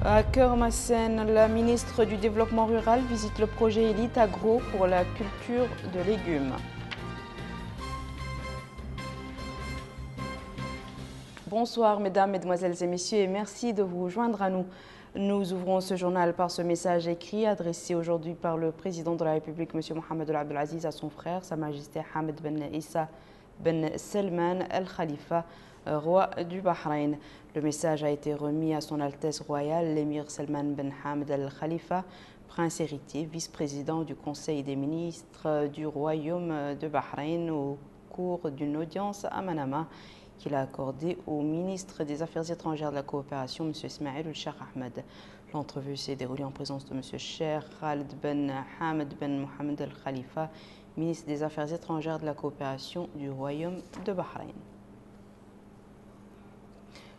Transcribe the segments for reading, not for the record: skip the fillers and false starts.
À Kermassen, la ministre du Développement rural visite le projet Élite Agro pour la culture de légumes. Bonsoir mesdames, mesdemoiselles et messieurs et merci de vous joindre à nous. Nous ouvrons ce journal par ce message écrit adressé aujourd'hui par le président de la République, M. Mohamed Abdel Aziz, à son frère, Sa Majesté Hamad Ben Issa Ben Salman Al Khalifa, roi du Bahreïn. Le message a été remis à son Altesse royale, l'émir Salman Ben Hamad Al Khalifa, prince héritier, vice-président du Conseil des ministres du Royaume de Bahreïn, au cours d'une audience à Manama qu'il a accordée au ministre des Affaires étrangères de la coopération, M. Ismaël El-Cheikh Ahmed. L'entrevue s'est déroulée en présence de M. Cheikh Khaled Ben Hamad Ben Mohamed Al Khalifa, ministre des Affaires étrangères de la coopération du Royaume de Bahreïn.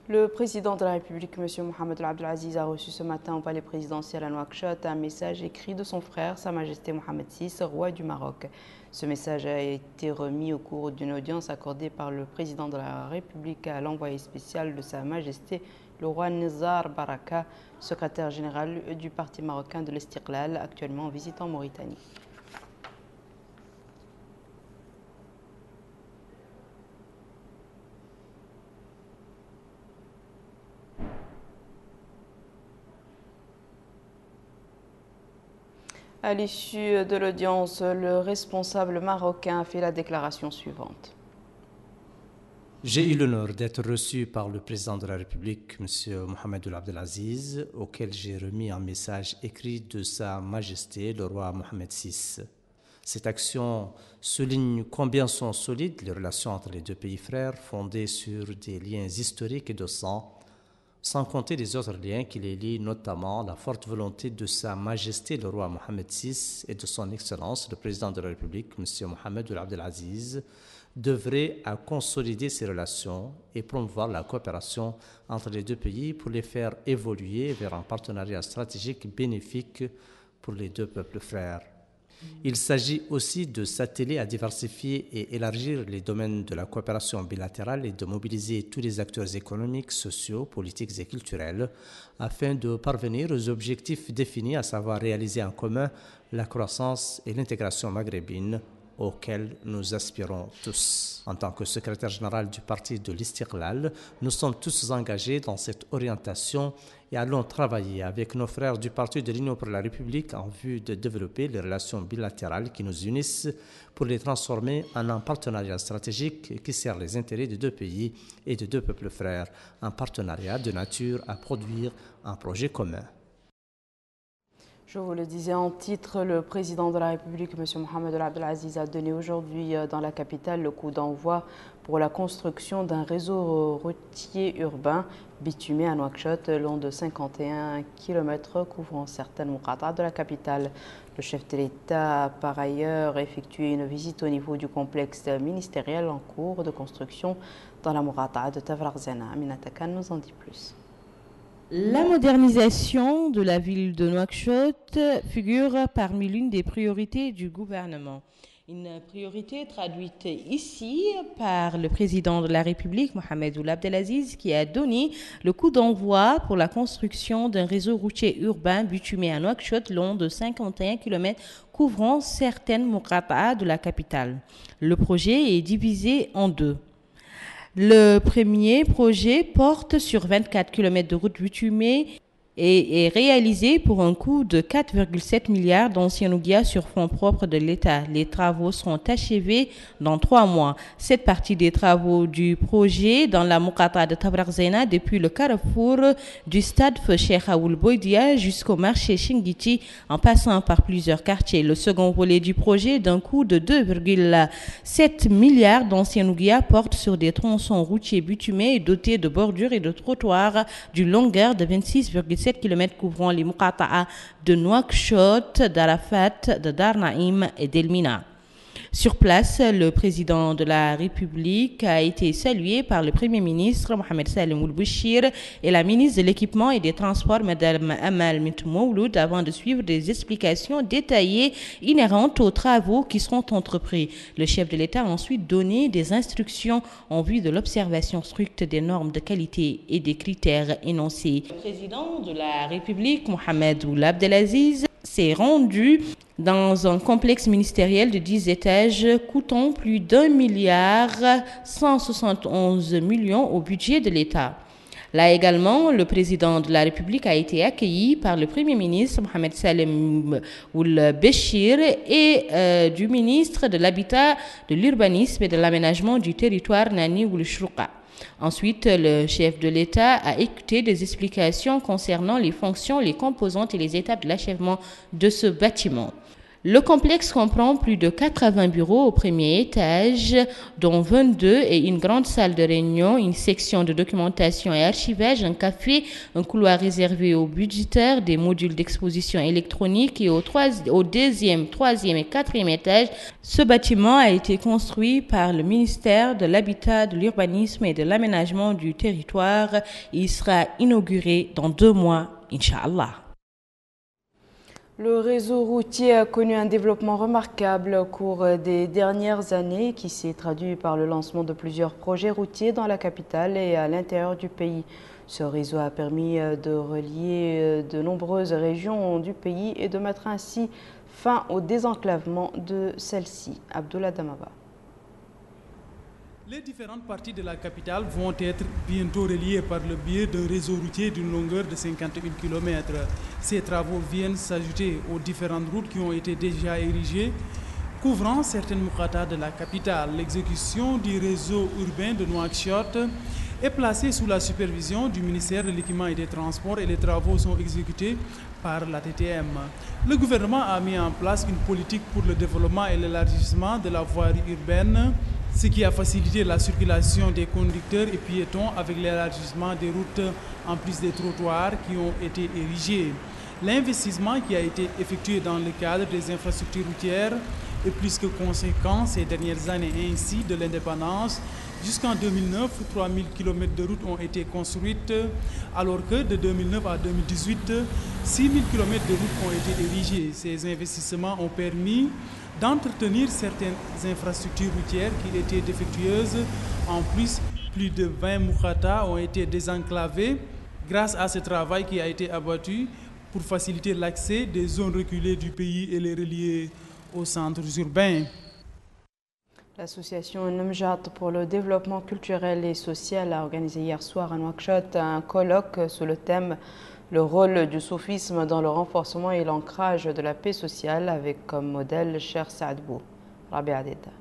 Le président de la République, M. Mohamed Abdel Aziz, a reçu ce matin au palais présidentiel à Nouakchott un message écrit de son frère, Sa Majesté Mohamed VI, roi du Maroc. Ce message a été remis au cours d'une audience accordée par le président de la République à l'envoyé spécial de Sa Majesté, le roi Nizar Baraka, secrétaire général du Parti marocain de l'Istiqlal, actuellement en visite en Mauritanie. À l'issue de l'audience, le responsable marocain a fait la déclaration suivante. J'ai eu l'honneur d'être reçu par le président de la République, M. Mohamed Abdel Aziz, auquel j'ai remis un message écrit de Sa Majesté, le roi Mohamed VI. Cette action souligne combien sont solides les relations entre les deux pays frères, fondées sur des liens historiques et de sang, sans compter les autres liens qui les lient, notamment la forte volonté de Sa Majesté le roi Mohamed VI et de son Excellence le président de la République, M. Mohamed Abdel Aziz, d'œuvrer à consolider ces relations et promouvoir la coopération entre les deux pays pour les faire évoluer vers un partenariat stratégique bénéfique pour les deux peuples frères. Il s'agit aussi de s'atteler à diversifier et élargir les domaines de la coopération bilatérale et de mobiliser tous les acteurs économiques, sociaux, politiques et culturels afin de parvenir aux objectifs définis, à savoir réaliser en commun la croissance et l'intégration maghrébine auxquels nous aspirons tous. En tant que secrétaire général du parti de l'Istiqlal, nous sommes tous engagés dans cette orientation et allons travailler avec nos frères du parti de l'Union pour la République en vue de développer les relations bilatérales qui nous unissent pour les transformer en un partenariat stratégique qui sert les intérêts de deux pays et de deux peuples frères, un partenariat de nature à produire un projet commun. Je vous le disais en titre, le président de la République, M. Mohamed Abdel Aziz, a donné aujourd'hui dans la capitale le coup d'envoi pour la construction d'un réseau routier urbain bitumé à Nouakchott, long de 51 km couvrant certaines muqatas de la capitale. Le chef de l'État a par ailleurs effectué une visite au niveau du complexe ministériel en cours de construction dans la muqata de Tavrarzena. Aminata Khan nous en dit plus. La modernisation de la ville de Nouakchott figure parmi l'une des priorités du gouvernement. Une priorité traduite ici par le président de la République, Mohamed Abdel Aziz, qui a donné le coup d'envoi pour la construction d'un réseau routier urbain bitumé à Nouakchott long de 51 km couvrant certaines muqatas de la capitale. Le projet est divisé en deux. Le premier projet porte sur 24 km de route bitumée et est réalisé pour un coût de 4,7 milliards d'anciens ouguias sur fonds propres de l'État. Les travaux seront achevés dans 3 mois. Cette partie des travaux du projet dans la muqata de Tavrarzena, depuis le carrefour du stade Cheikh Aoul Boidia jusqu'au marché Shingiti, en passant par plusieurs quartiers. Le second volet du projet, d'un coût de 2,7 milliards d'anciens ouguias, porte sur des tronçons routiers bitumés et dotés de bordures et de trottoirs d'une longueur de 26,7 km couvrant les muqata'a de Nouakchott, d'Arafat, de Dar Naïm et d'Elmina. Sur place, le président de la République a été salué par le Premier ministre Mohamed Salem Ould-Bouchir et la ministre de l'Équipement et des Transports, Mme Amal Bint Mouloud, avant de suivre des explications détaillées inhérentes aux travaux qui seront entrepris. Le chef de l'État a ensuite donné des instructions en vue de l'observation stricte des normes de qualité et des critères énoncés. Le président de la République, Mohamed Ould Abdelaziz, s'est rendu dans un complexe ministériel de 10 étages coûtant plus d'1,171 milliard au budget de l'État. Là également, le président de la République a été accueilli par le Premier ministre Mohamed Salem Ould-Bouchir et du ministre de l'Habitat, de l'Urbanisme et de l'Aménagement du Territoire, Nani Ould Chrouqa. Ensuite, le chef de l'État a écouté des explications concernant les fonctions, les composantes et les étapes de l'achèvement de ce bâtiment. Le complexe comprend plus de 80 bureaux au premier étage, dont 22 et une grande salle de réunion, une section de documentation et archivage, un café, un couloir réservé aux budgétaires, des modules d'exposition électronique et au deuxième, troisième et quatrième étage. Ce bâtiment a été construit par le ministère de l'Habitat, de l'Urbanisme et de l'Aménagement du Territoire. Il sera inauguré dans 2 mois, Inch'Allah. Le réseau routier a connu un développement remarquable au cours des dernières années qui s'est traduit par le lancement de plusieurs projets routiers dans la capitale et à l'intérieur du pays. Ce réseau a permis de relier de nombreuses régions du pays et de mettre ainsi fin au désenclavement de celle-ci. Abdullah Damaba. Les différentes parties de la capitale vont être bientôt reliées par le biais d'un réseau routier d'une longueur de 51 km. Ces travaux viennent s'ajouter aux différentes routes qui ont été déjà érigées, couvrant certaines moukhata de la capitale. L'exécution du réseau urbain de Nouakchott est placée sous la supervision du ministère de l'Équipement et des Transports et les travaux sont exécutés par la TTM. Le gouvernement a mis en place une politique pour le développement et l'élargissement de la voirie urbaine, ce qui a facilité la circulation des conducteurs et piétons avec l'élargissement des routes en plus des trottoirs qui ont été érigés. L'investissement qui a été effectué dans le cadre des infrastructures routières est plus que conséquent ces dernières années. Ainsi, de l'indépendance jusqu'en 2009, 3000 km de routes ont été construites, alors que de 2009 à 2018, 6000 km de routes ont été érigées. Ces investissements ont permis d'entretenir certaines infrastructures routières qui étaient défectueuses. En plus de 20 moukhata ont été désenclavés grâce à ce travail qui a été abattu pour faciliter l'accès des zones reculées du pays et les relier aux centres urbains. L'association Nemjat pour le développement culturel et social a organisé hier soir à Nouakchott un colloque sous le thème « Le rôle du soufisme dans le renforcement et l'ancrage de la paix sociale » avec comme modèle Cheikh Saad Bou. Rabia Adeda.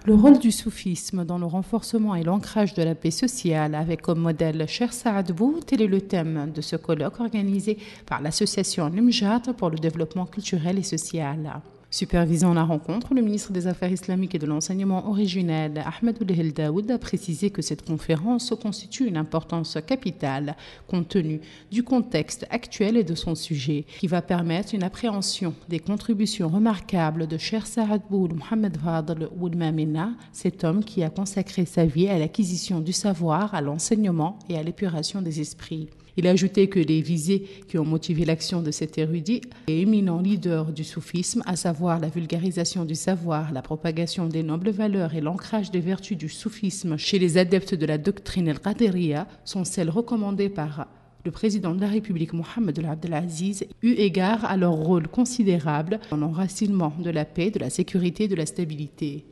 Le rôle du soufisme dans le renforcement et l'ancrage de la paix sociale avec comme modèle Cheikh Saad Bou, tel est le thème de ce colloque organisé par l'association Nemjat pour le développement culturel et social. Supervisant la rencontre, le ministre des Affaires islamiques et de l'enseignement originel, Ahmed Ould El Daoud, a précisé que cette conférence constitue une importance capitale compte tenu du contexte actuel et de son sujet, qui va permettre une appréhension des contributions remarquables de Cheikh Saad Bou Mohamed Fadl Ould Mamina, cet homme qui a consacré sa vie à l'acquisition du savoir, à l'enseignement et à l'épuration des esprits. Il a ajouté que les visées qui ont motivé l'action de cet érudit et éminent leader du soufisme, à savoir la vulgarisation du savoir, la propagation des nobles valeurs et l'ancrage des vertus du soufisme chez les adeptes de la doctrine al-Qadiriya, sont celles recommandées par le président de la République Mohamed Ould Abdelaziz, eu égard à leur rôle considérable dans l'enracinement de la paix, de la sécurité et de la stabilité.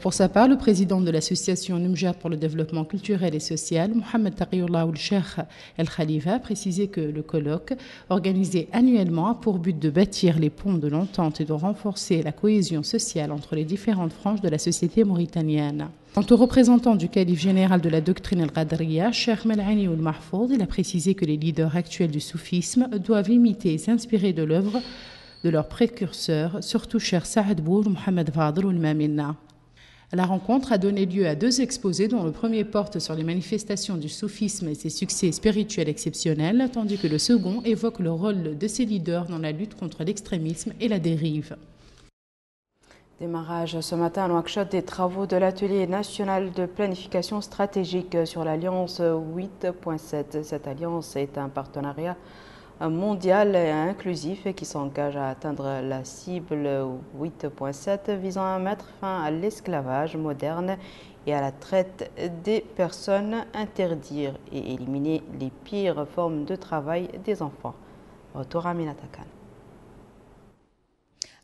Pour sa part, le président de l'association Nemjat pour le développement culturel et social, Mohamed Taqiyullah Ould Cheikh El Khalifa, a précisé que le colloque, organisé annuellement, a pour but de bâtir les ponts de l'entente et de renforcer la cohésion sociale entre les différentes franges de la société mauritanienne. Quant au représentant du calife général de la doctrine al-Qadriya, Cheikh Melani Ould Mahfouz, il a précisé que les leaders actuels du soufisme doivent imiter et s'inspirer de l'œuvre de leurs précurseurs, surtout Cheikh Saad Bou Mohamed Fadl Ould Mamina. La rencontre a donné lieu à 2 exposés dont le premier porte sur les manifestations du soufisme et ses succès spirituels exceptionnels, tandis que le second évoque le rôle de ses leaders dans la lutte contre l'extrémisme et la dérive. Démarrage ce matin à Nouakchott des travaux de l'atelier national de planification stratégique sur l'Alliance 8.7. Cette alliance est un partenariat mondial et inclusif qui s'engage à atteindre la cible 8.7 visant à mettre fin à l'esclavage moderne et à la traite des personnes, interdire et éliminer les pires formes de travail des enfants. Retour à Minatakan.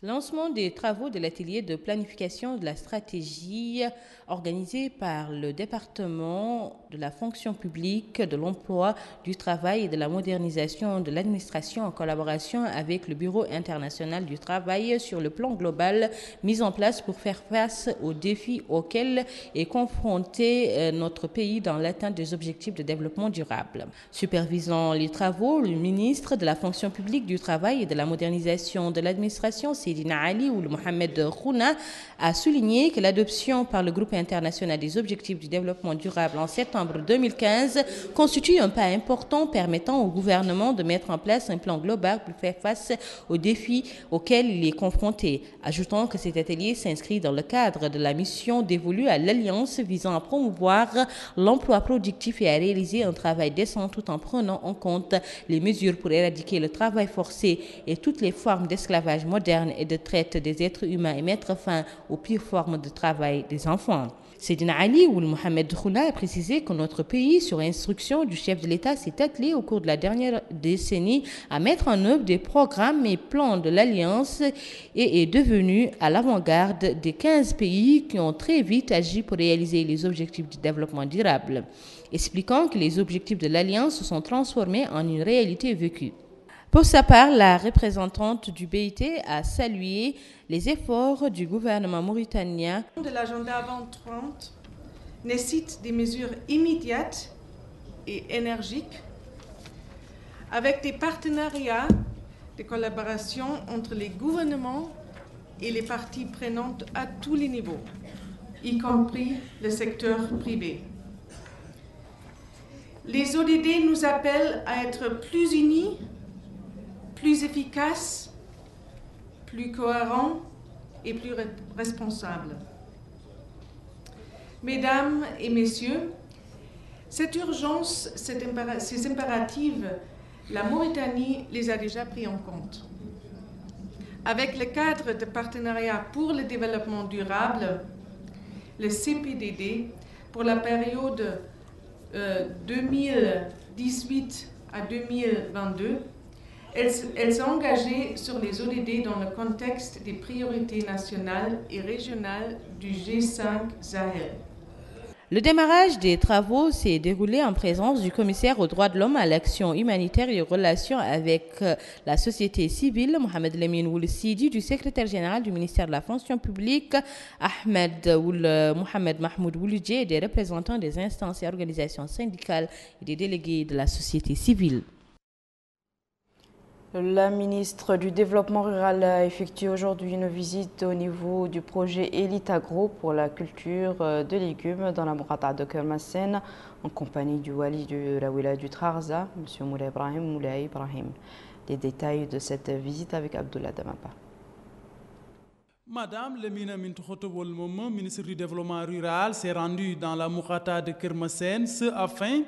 Lancement des travaux de l'atelier de planification de la stratégie organisé par le département de la fonction publique, de l'emploi, du travail et de la modernisation de l'administration en collaboration avec le Bureau international du travail sur le plan global mis en place pour faire face aux défis auxquels est confronté notre pays dans l'atteinte des objectifs de développement durable. Supervisant les travaux, le ministre de la fonction publique, du travail et de la modernisation de l'administration, Seydina Ali Ould Mohamed Khouna, a souligné que l'adoption par le groupe international des objectifs du développement durable en septembre 2015 constitue un pas important permettant au gouvernement de mettre en place un plan global pour faire face aux défis auxquels il est confronté, ajoutant que cet atelier s'inscrit dans le cadre de la mission dévolue à l'Alliance visant à promouvoir l'emploi productif et à réaliser un travail décent tout en prenant en compte les mesures pour éradiquer le travail forcé et toutes les formes d'esclavage moderne et de traite des êtres humains et mettre fin aux pires formes de travail des enfants. Seydina Ali Ould Mohamed Khouna a précisé que notre pays, sur instruction du chef de l'État, s'est attelé au cours de la dernière décennie à mettre en œuvre des programmes et plans de l'Alliance et est devenu à l'avant-garde des 15 pays qui ont très vite agi pour réaliser les objectifs du développement durable, expliquant que les objectifs de l'Alliance se sont transformés en une réalité vécue. Pour sa part, la représentante du BIT a salué les efforts du gouvernement mauritanien. De l'agenda 2030 nécessite des mesures immédiates et énergiques avec des partenariats de collaboration entre les gouvernements et les parties prenantes à tous les niveaux, y compris le secteur privé. Les ODD nous appellent à être plus unis, plus efficace, plus cohérent et plus responsable. Mesdames et messieurs, cette urgence, ces impératifs, la Mauritanie les a déjà pris en compte. Avec le cadre de partenariat pour le développement durable, le CPDD, pour la période 2018 à 2022, elle s'est engagée sur les ODD dans le contexte des priorités nationales et régionales du G5 Sahel. Le démarrage des travaux s'est déroulé en présence du commissaire aux droits de l'homme, à l'action humanitaire et aux relations avec la société civile, Mohamed Lamine Ould Sidi, du secrétaire général du ministère de la fonction publique, Ahmed Ould Mohamed Mahmoud Wouldji, et des représentants des instances et organisations syndicales et des délégués de la société civile. La ministre du Développement rural a effectué aujourd'hui une visite au niveau du projet Elite Agro pour la culture de légumes dans la Mourata de Kermassen en compagnie du wali de la wilaya du Trarza, M. Moulay Ibrahim. Les détails de cette visite avec Abdullah Damapa. Madame Lemina Mintokhotobol Momo, ministre du Développement rural, s'est rendue dans la Mourata de Kermassen afin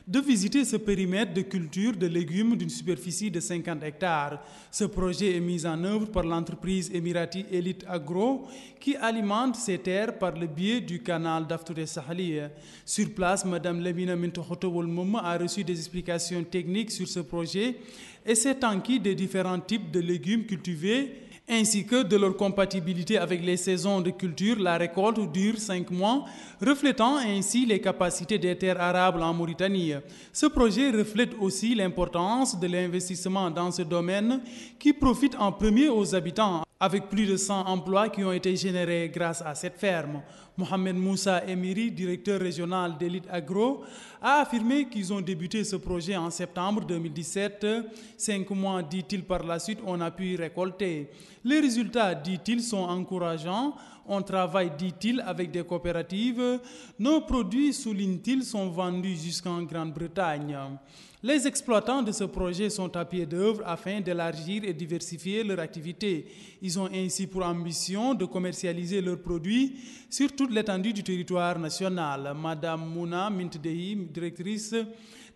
de visiter ce périmètre de culture de légumes d'une superficie de 50 hectares. Ce projet est mis en œuvre par l'entreprise émirati Elite Agro qui alimente ces terres par le biais du canal d'Aftouré Sahali. Sur place, Mme Lemina Mintokhotobol Momo a reçu des explications techniques sur ce projet et s'est enquis des différents types de légumes cultivés ainsi que de leur compatibilité avec les saisons de culture. La récolte dure 5 mois, reflétant ainsi les capacités des terres arables en Mauritanie. Ce projet reflète aussi l'importance de l'investissement dans ce domaine qui profite en premier aux habitants, avec plus de 100 emplois qui ont été générés grâce à cette ferme. Mohamed Moussa Emiri, directeur régional d'Elite Agro, a affirmé qu'ils ont débuté ce projet en septembre 2017. 5 mois, dit-il, par la suite, on a pu récolter. Les résultats, dit-il, sont encourageants. On travaille, dit-il, avec des coopératives. Nos produits, souligne-t-il, sont vendus jusqu'en Grande-Bretagne. Les exploitants de ce projet sont à pied d'œuvre afin d'élargir et diversifier leur activité. Ils ont ainsi pour ambition de commercialiser leurs produits sur toute l'étendue du territoire national. Madame Mouna Mintdehi, directrice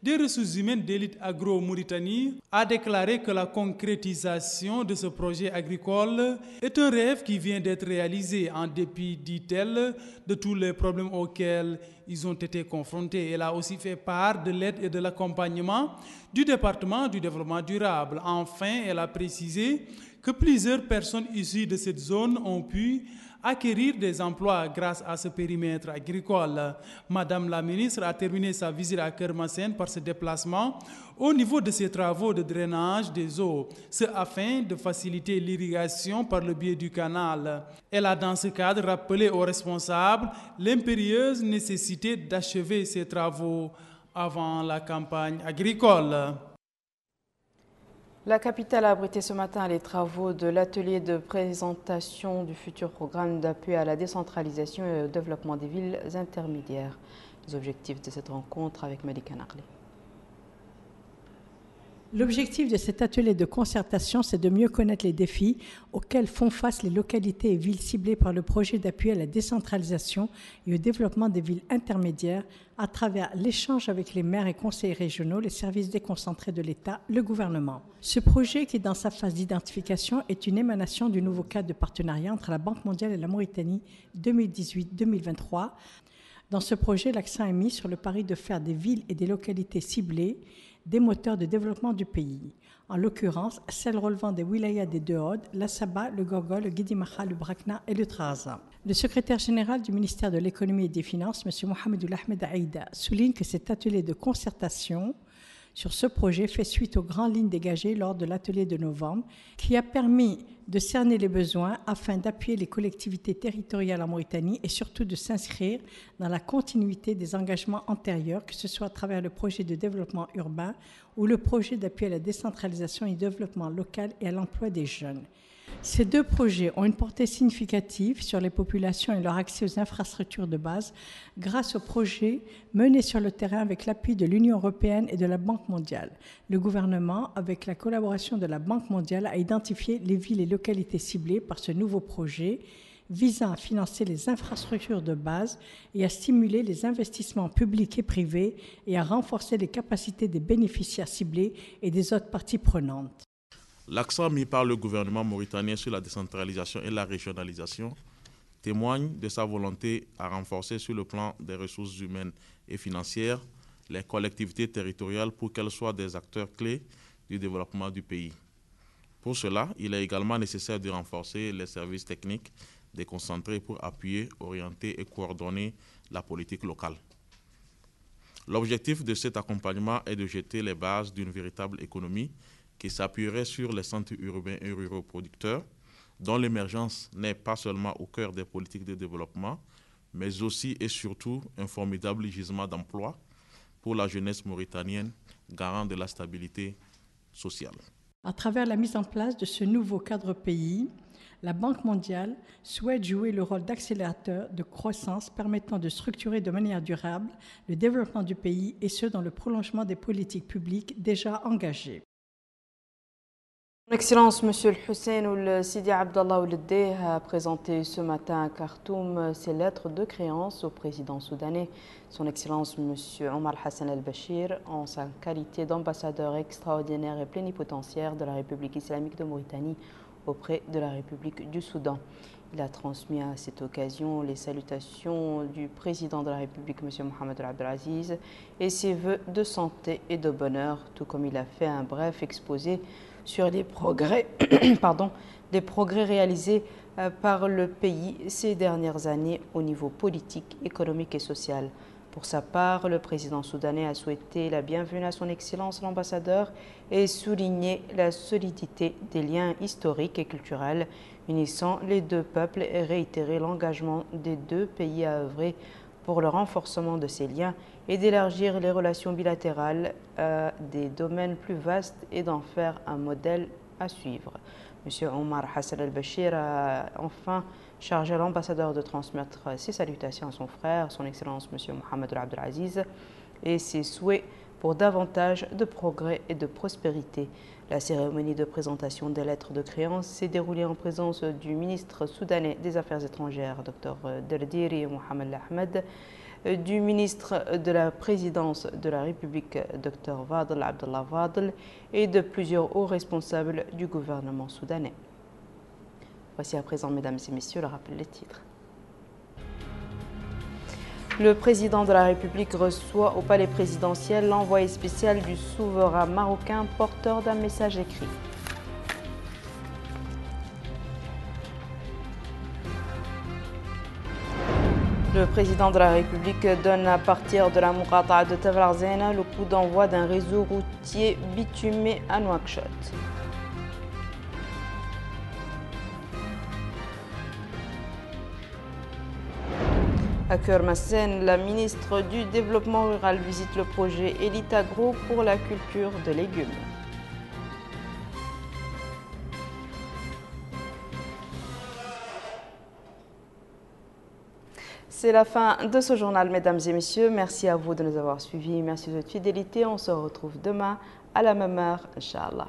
des ressources humaines d'Élite Agro Mauritanie, a déclaré que la concrétisation de ce projet agricole est un rêve qui vient d'être réalisé en dépit, dit-elle, de tous les problèmes auxquels ils ont été confrontés. Elle a aussi fait part de l'aide et de l'accompagnement du département du développement durable. Enfin, elle a précisé que plusieurs personnes issues de cette zone ont pu acquérir des emplois grâce à ce périmètre agricole. Madame la ministre a terminé sa visite à Kermassène par ce déplacement au niveau de ses travaux de drainage des eaux, ce afin de faciliter l'irrigation par le biais du canal. Elle a dans ce cadre rappelé aux responsables l'impérieuse nécessité d'achever ces travaux avant la campagne agricole. La capitale a abrité ce matin les travaux de l'atelier de présentation du futur programme d'appui à la décentralisation et au développement des villes intermédiaires. Les objectifs de cette rencontre avec Malika Narli. L'objectif de cet atelier de concertation, c'est de mieux connaître les défis auxquels font face les localités et villes ciblées par le projet d'appui à la décentralisation et au développement des villes intermédiaires à travers l'échange avec les maires et conseillers régionaux, les services déconcentrés de l'État, le gouvernement. Ce projet, qui est dans sa phase d'identification, est une émanation du nouveau cadre de partenariat entre la Banque mondiale et la Mauritanie 2018-2023. Dans ce projet, l'accent est mis sur le pari de faire des villes et des localités ciblées des moteurs de développement du pays, en l'occurrence celles relevant des wilayas des deux Audes, la Saba, le Gorgol, le Guidimaha, le Brakna et le Trarza. Le secrétaire général du ministère de l'économie et des finances, M. Mohamed Ahmed Aïda, souligne que cet atelier de concertation sur ce projet fait suite aux grandes lignes dégagées lors de l'atelier de novembre, qui a permis de cerner les besoins afin d'appuyer les collectivités territoriales en Mauritanie et surtout de s'inscrire dans la continuité des engagements antérieurs, que ce soit à travers le projet de développement urbain ou le projet d'appui à la décentralisation et au développement local et à l'emploi des jeunes. Ces deux projets ont une portée significative sur les populations et leur accès aux infrastructures de base grâce aux projets menés sur le terrain avec l'appui de l'Union européenne et de la Banque mondiale. Le gouvernement, avec la collaboration de la Banque mondiale, a identifié les villes et localités ciblées par ce nouveau projet visant à financer les infrastructures de base et à stimuler les investissements publics et privés et à renforcer les capacités des bénéficiaires ciblés et des autres parties prenantes. L'accent mis par le gouvernement mauritanien sur la décentralisation et la régionalisation témoigne de sa volonté à renforcer sur le plan des ressources humaines et financières les collectivités territoriales pour qu'elles soient des acteurs clés du développement du pays. Pour cela, il est également nécessaire de renforcer les services techniques déconcentrés pour appuyer, orienter et coordonner la politique locale. L'objectif de cet accompagnement est de jeter les bases d'une véritable économie qui s'appuierait sur les centres urbains et ruraux producteurs, dont l'émergence n'est pas seulement au cœur des politiques de développement, mais aussi et surtout un formidable gisement d'emploi pour la jeunesse mauritanienne, garant de la stabilité sociale. À travers la mise en place de ce nouveau cadre pays, la Banque mondiale souhaite jouer le rôle d'accélérateur de croissance permettant de structurer de manière durable le développement du pays et ce dans le prolongement des politiques publiques déjà engagées. Son Excellence, Monsieur le Hussein Ould Sidi Abdallah Ould Deh a présenté ce matin à Khartoum ses lettres de créance au président soudanais. Son Excellence, Monsieur Omar Hassan el-Bashir, en sa qualité d'ambassadeur extraordinaire et plénipotentiaire de la République islamique de Mauritanie auprès de la République du Soudan. Il a transmis à cette occasion les salutations du président de la République, M. Mohamed Abdelaziz, et ses vœux de santé et de bonheur, tout comme il a fait un bref exposé sur les progrès, les progrès réalisés par le pays ces dernières années au niveau politique, économique et social. Pour sa part, le président soudanais a souhaité la bienvenue à son Excellence l'ambassadeur et souligné la solidité des liens historiques et culturels unissant les deux peuples et réitéré l'engagement des deux pays à œuvrer pour le renforcement de ces liens et d'élargir les relations bilatérales à des domaines plus vastes et d'en faire un modèle à suivre. M. Omar Hassan el-Bashir a enfin charge à l'ambassadeur de transmettre ses salutations à son frère, son Excellence M. Mohamed Abdel Aziz, et ses souhaits pour davantage de progrès et de prospérité. La cérémonie de présentation des lettres de créance s'est déroulée en présence du ministre soudanais des Affaires étrangères, Dr Derdiri Mohamed Ahmed, du ministre de la Présidence de la République, Dr Fadel Abdallah Fadel, et de plusieurs hauts responsables du gouvernement soudanais. Voici à présent, mesdames et messieurs, le rappel des titres. Le président de la République reçoit au palais présidentiel l'envoyé spécial du souverain marocain porteur d'un message écrit. Le président de la République donne à partir de la Muqata'a de Tavlarzena le coup d'envoi d'un réseau routier bitumé à Nouakchott. À Kermassen, la ministre du Développement rural visite le projet Elite Agro pour la culture de légumes. C'est la fin de ce journal, mesdames et messieurs. Merci à vous de nous avoir suivis. Merci de votre fidélité. On se retrouve demain à la même heure, Inch'Allah.